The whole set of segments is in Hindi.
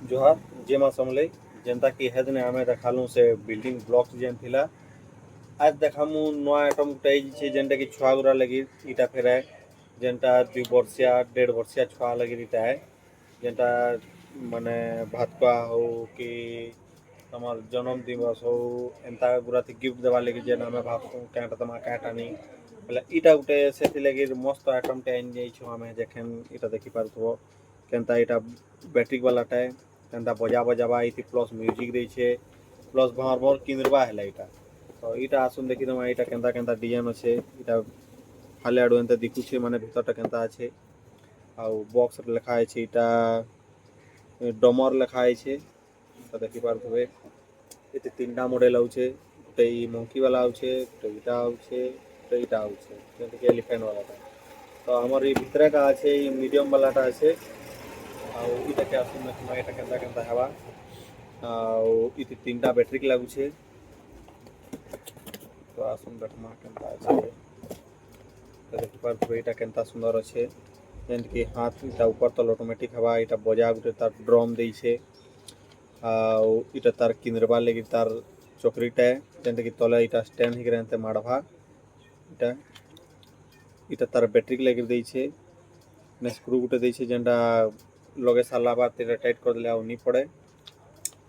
जोहार जे मां समले जेनता कि हेदने आमे देखालु से बिल्डिंग ब्लॉक्स जेन थिला आज देखामु नया आइटम गुटे छे जेनटा कि छुआ गुरा लगी इटा फेराए जेनटा 2 वर्षिया 1.5 वर्षिया छुआ लगी इटा है जेनटा माने भातुआ हो कि तमार जन्म दिवस हो एंता गुरा थी गिफ्ट देवा लगी जेन आमे भाबसु काटा तमा काटा नहीं बोले इटा गुटे सेथि लगी मस्त आइटम टे आइन जाई छु आमे जेखन इटा देखि पारथबो केनता इटा बैटरी वाला टाए केनता बजा बजाबा इति प्लस म्यूजिक दै छे प्लस भर भर किनरबा हैला इटा तो इटा आसुन देखि दमा इटा केनता केनता डिजाइन আছে इटा हाले आडो एंता दिखु छे माने भीतरटा केनता আছে आउ बॉक्स रे लेखा আছে इटा डमर लेखा আছে तो देखि पारथबे इति तीनटा मॉडल आउछे गोटे ई मंकी वाला आउछे गोटे इटा आउछे गोटे इटा आउछे जेंता कि एलिफेंट वाला तो हमर ई भितरे का আছে ई मीडियम वालाटा আছে आउ इटा के आसुन देखमा इटा केनता केनता हेबा आउ इति तीनटा बैटरी के लागुछे तो आसुन देखमा केनता আছে तो देखि पारथबे इटा केनता सुंदर আছে जेंत कि हाथ इटा ऊपर तल ऑटोमेटिक हवा इटा बजा गुटे तार ड्रम देई छे आउ इटा तार किनरबा लगी तार चोकरीटा जेंत कि तले इटा स्टैंड हिकरे एंते माडभा इटा इटा तार बैटरी के लगी देई छे ने स्क्रू गुटे देई छे जेंटा लगे साला बाद इटा टाइट कर देले आउ नी पड़े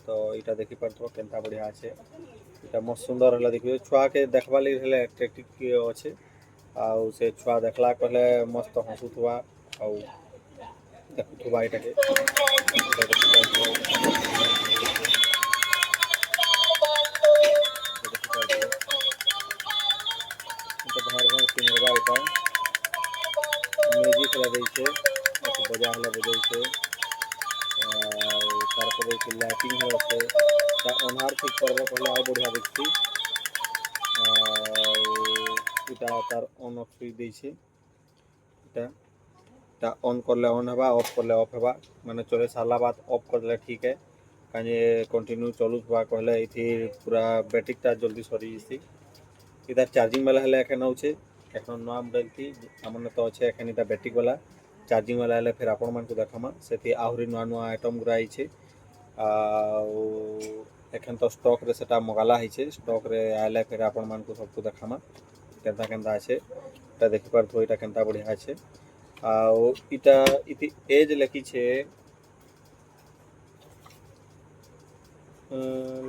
तो इटा देखि पारथबो केनता बढ़िया আছে इटा मस्त सुंदर हला देखियो छुआ के देखबा लगी हेले अट्रैक्टिव के আছে आउ से छुआ देखला कहले मस्त हंसुथवा आउ देखुथवा इटा के भर भर किनरबा इटा म्यूजिक हला देई छे अथि बजा हला बजाई छे तारपरे कि लाइटिंग हला छे ता अनहार ठीक करबो कहले आउ बढ़िया दिखती इटा तार ऑन ऑफ फ्री देई छे इटा ता ऑन करले ऑन हेबा ऑफ करले ऑफ हेबा माने चले साला बाद ऑफ कर देले ठीक है काजे कंटिन्यू चलुथबा कहले इथि पूरा बैटरीटा जल्दी सरी जसी इधर चार्जिंग वाला हेले एखन आउछे एखन नवा मॉडल थी हमन तो अच्छे एखन इटा बैटरी वाला चार्जिंग वाला हेले फिर आपण मान को देखामा सेति आहुरी नवा नवा आइटम गुरा आइछे एखन तो स्टॉक रे सेटा मगाला हिचे स्टॉक रे आले फिर आपण मान को सबको देखामा केनता केनता আছে এটা দেখি পারতো এটা কেনতা বড়িয়া আছে আও এটা ইতি এজ লেখিছে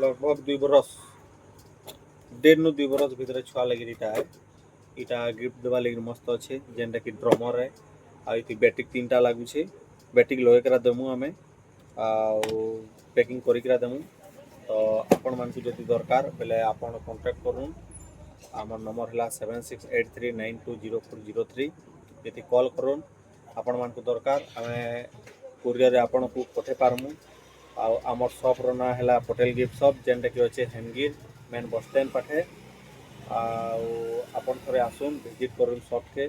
लगभग 2 बरस 1.5 2 बरस भितर छुआ लगी इटा है इटा गिफ्ट देवा लगी मस्त अच्छे जेनटा कि ड्रमर है आ इति बैटरी 3टा लागू छे बैटरी लगे करा देमु हमें आउ पैकिंग करी करा देमु तो आपण मान को जति दरकार बेले आपण कांटेक्ट करूँ आमर नंबर है 7683920403 ये कॉल करूँ आपण मान को दरकार आमे कुरियर आपण को पठे पारमु आमर शॉप रो ना है पटेल गिफ्ट शॉप जेनटा कि अच्छे हेमगिर मेन बस स्टैंड पाठे आपण थोड़े आसुन विजिट करूँ शॉप के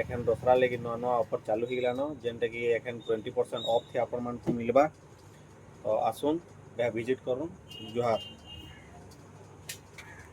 एखन दसरा लगी नवा नवा ऑफर चालू हो गलान जेनटा कि एखन 20% ऑफ थी आपण मान को मिलबा तो आसुन विजिट करूँ जोहार।